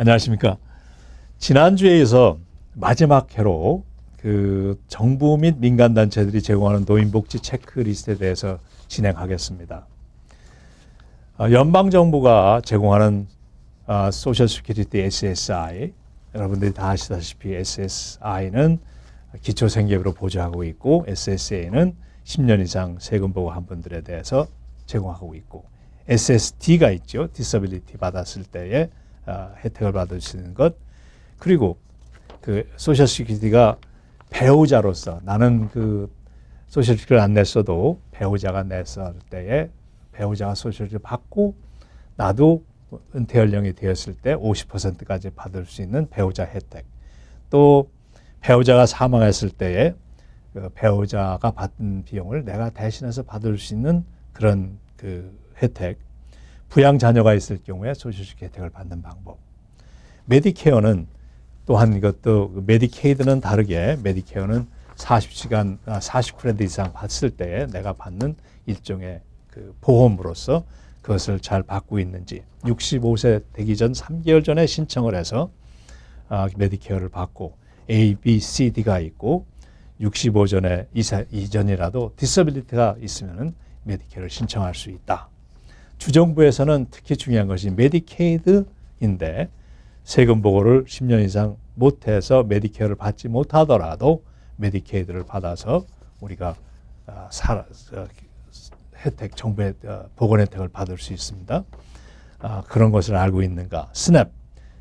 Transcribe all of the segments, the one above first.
안녕하십니까. 지난주에 이어서 마지막 회로 그 정부 및 민간단체들이 제공하는 노인복지 체크리스트에 대해서 진행하겠습니다. 연방정부가 제공하는 소셜 시큐리티 SSI, 여러분들이 다 아시다시피 SSI는 기초생계비로 보조하고 있고 SSA는 10년 이상 세금 보고한 분들에 대해서 제공하고 있고 SSD가 있죠. 디서빌리티 받았을 때에 혜택을 받을 수 있는 것. 그리고 그 소셜 시큐리티가 배우자로서 나는 그 소셜 시큐리티를 안 냈어도 배우자가 냈을 때에 배우자가 소셜 시큐리티를 받고 나도 은퇴 연령이 되었을 때 50%까지 받을 수 있는 배우자 혜택. 또 배우자가 사망했을 때에 그 배우자가 받은 비용을 내가 대신해서 받을 수 있는 그런 그 혜택. 부양 자녀가 있을 경우에 소셜시큐리티 혜택을 받는 방법. 메디케어는 또한 이것도 메디케이드는 다르게 메디케어는 40시간, 40크레딧 이상 받을 때에 내가 받는 일종의 그 보험으로서 그것을 잘 받고 있는지 65세 되기 전 3개월 전에 신청을 해서 메디케어를 받고 A, B, C, D가 있고 65 전에 이전이라도 디서빌리티가 있으면은 메디케어를 신청할 수 있다. 주정부에서는 특히 중요한 것이 메디케이드인데 세금 보고를 10년 이상 못해서 메디케어를 받지 못하더라도 메디케이드를 받아서 우리가 혜택, 정부의 보건 혜택을 받을 수 있습니다. 그런 것을 알고 있는가? 스냅,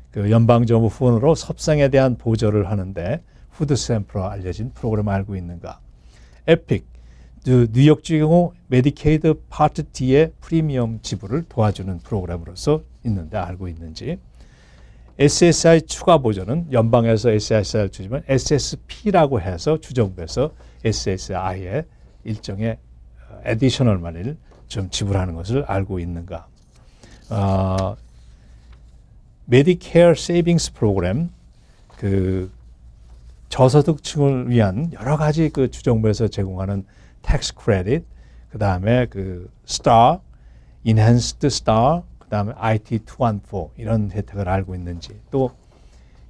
그 연방정부 후원으로 섭생에 대한 보조를 하는데 푸드스탬프로 알려진 프로그램 알고 있는가? 에픽, 뉴욕주 경우 메디케이드 파트 D의 프리미엄 지불을 도와주는 프로그램으로서 있는데 알고 있는지. SSI 추가 보조는 연방에서 SSI를 주지만 SSP라고 해서 주정부에서 SSI의 일종의 애디셔널 마니를 좀 지불하는 것을 알고 있는가. 메디케어 세이빙스 프로그램, 그 저소득층을 위한 여러 가지 그 주정부에서 제공하는 텍스 크레딧, 그 다음에 그 스타, 인핸스드 스타, 그 다음에 IT 214 이런 혜택을 알고 있는지, 또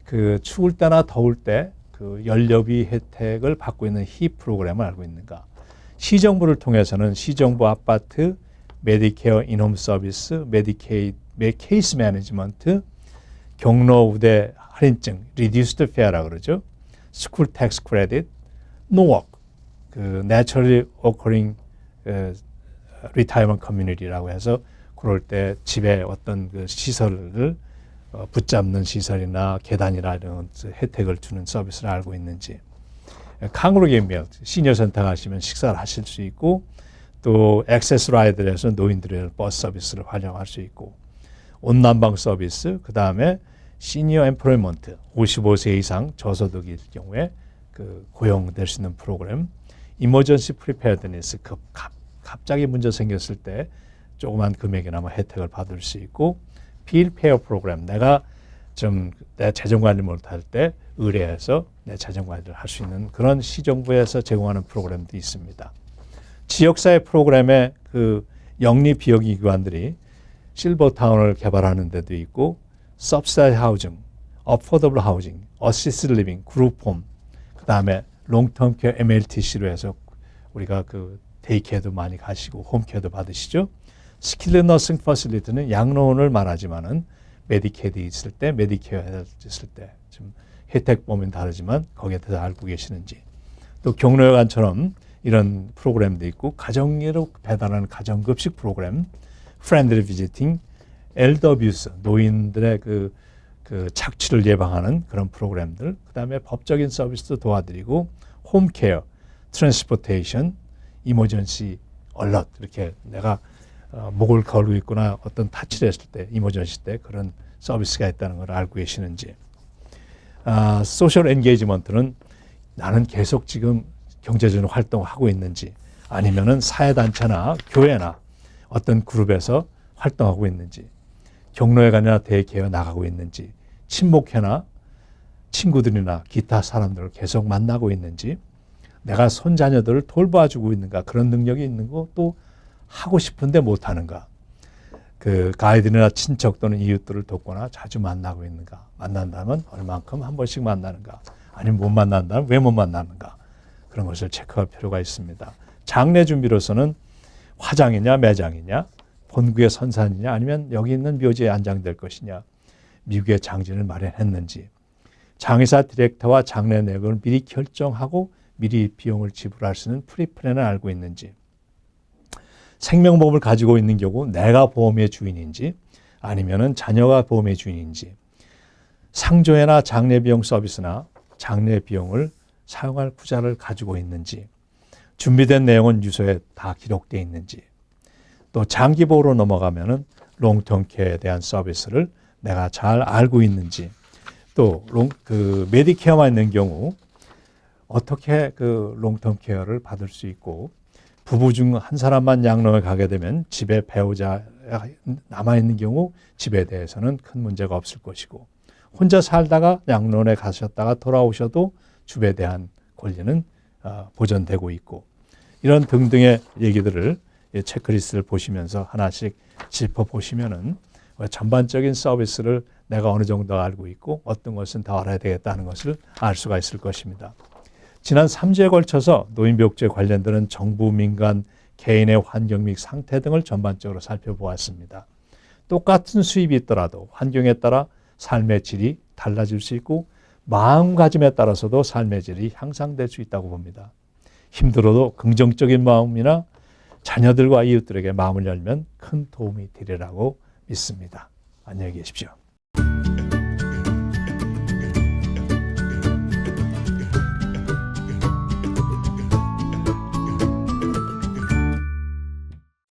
그 추울 때나 더울 때 그 연료비 혜택을 받고 있는 힙 프로그램을 알고 있는가. 시정부를 통해서는 시정부 아파트, 메디케어 인홈 서비스, 메디케이드, 케이스 매니지먼트, 경로 우대 할인증, 리듀스드 페어라 그러죠. 스쿨 텍스 크레딧, 노워크, 그 naturally occurring retirement community라고 해서 그럴 때 집에 어떤 그 시설을 붙잡는 시설이나 계단이나 이런 혜택을 주는 서비스를 알고 있는지. 캉그루게임 밀, 시니어 센터 가시면 식사를 하실 수 있고 또 액세스 라이드에서 노인들의 버스 서비스를 활용할 수 있고 온난방 서비스, 그 다음에 시니어 엠플로이먼트, 55세 이상 저소득일 경우에 그 고용될 수 있는 프로그램, 이머전시 프리페어드니스, 갑자기 문제 생겼을 때 조그만 금액이나마 혜택을 받을 수 있고, 빌 페어 프로그램, 내가 좀 내 재정 관리 못할 때 의뢰해서 내 재정 관리를 할 수 있는 그런 시정부에서 제공하는 프로그램도 있습니다. 지역사회 프로그램의 그 영리 비영리 기관들이 실버타운을 개발하는 데도 있고, subsidized housing, affordable housing, assisted living, 그룹홈, 그 다음에 롱텀 케어 MLTC로 해서 우리가 그 데이케어도 많이 가시고 홈케어도 받으시죠. 스킬드 너싱 퍼실리티는 양로원을 말하지만은 메디케이드 있을 때, 메디케어 있을 때 좀 혜택 범위는 다르지만 거기에 대해서 알고 계시는지. 또 경로여관처럼 이런 프로그램도 있고 가정예로 배달하는 가정급식 프로그램, 프렌드리 비지팅, 엘더 뷰스, 노인들의 그 착취를 예방하는 그런 프로그램들, 그 다음에 법적인 서비스도 도와드리고 홈케어, 트랜스포테이션, 이머전시 얼럿, 이렇게 내가 목을 걸고 있거나 어떤 타치를 했을 때, 이머전시 때 그런 서비스가 있다는 걸 알고 계시는지. 소셜 엔게이지먼트는 나는 계속 지금 경제적인 활동을 하고 있는지, 아니면은 사회단체나 교회나 어떤 그룹에서 활동하고 있는지, 경로회관이나 대개혁 나가고 있는지, 친목회나 친구들이나 기타 사람들을 계속 만나고 있는지, 내가 손자녀들을 돌봐주고 있는가, 그런 능력이 있는 거, 또 하고 싶은데 못하는가. 그 가이드나 친척 또는 이웃들을 돕거나 자주 만나고 있는가? 만난다면 얼만큼 한 번씩 만나는가? 아니면 못 만난다면 왜 못 만나는가? 그런 것을 체크할 필요가 있습니다. 장례 준비로서는 화장이냐 매장이냐, 본국의 선산이냐, 아니면 여기 있는 묘지에 안장될 것이냐, 미국의 장진을 마련했는지, 장의사 디렉터와 장례 내역을 미리 결정하고 미리 비용을 지불할 수 있는 프리플랜을 알고 있는지, 생명보험을 가지고 있는 경우 내가 보험의 주인인지 아니면은 자녀가 보험의 주인인지, 상조회나 장례비용 서비스나 장례비용을 사용할 구자를 가지고 있는지, 준비된 내용은 유서에 다 기록되어 있는지, 또 장기보호로 넘어가면은 롱텀 케어에 대한 서비스를 내가 잘 알고 있는지, 또 메디케어만 있는 경우 어떻게 그 롱텀 케어를 받을 수 있고, 부부 중 한 사람만 양로에 가게 되면 집에 배우자 남아있는 경우 집에 대해서는 큰 문제가 없을 것이고, 혼자 살다가 양로에 가셨다가 돌아오셔도 집에 대한 권리는 보존되고 있고, 이런 등등의 얘기들을 체크리스트를 보시면서 하나씩 짚어보시면은 전반적인 서비스를 내가 어느 정도 알고 있고 어떤 것은 더 알아야 되겠다는 것을 알 수가 있을 것입니다. 지난 3주에 걸쳐서 노인복지에 관련되는 정부, 민간, 개인의 환경 및 상태 등을 전반적으로 살펴보았습니다. 똑같은 수입이 있더라도 환경에 따라 삶의 질이 달라질 수 있고 마음가짐에 따라서도 삶의 질이 향상될 수 있다고 봅니다. 힘들어도 긍정적인 마음이나 자녀들과 이웃들에게 마음을 열면 큰 도움이 되리라고 믿습니다. 안녕히 계십시오.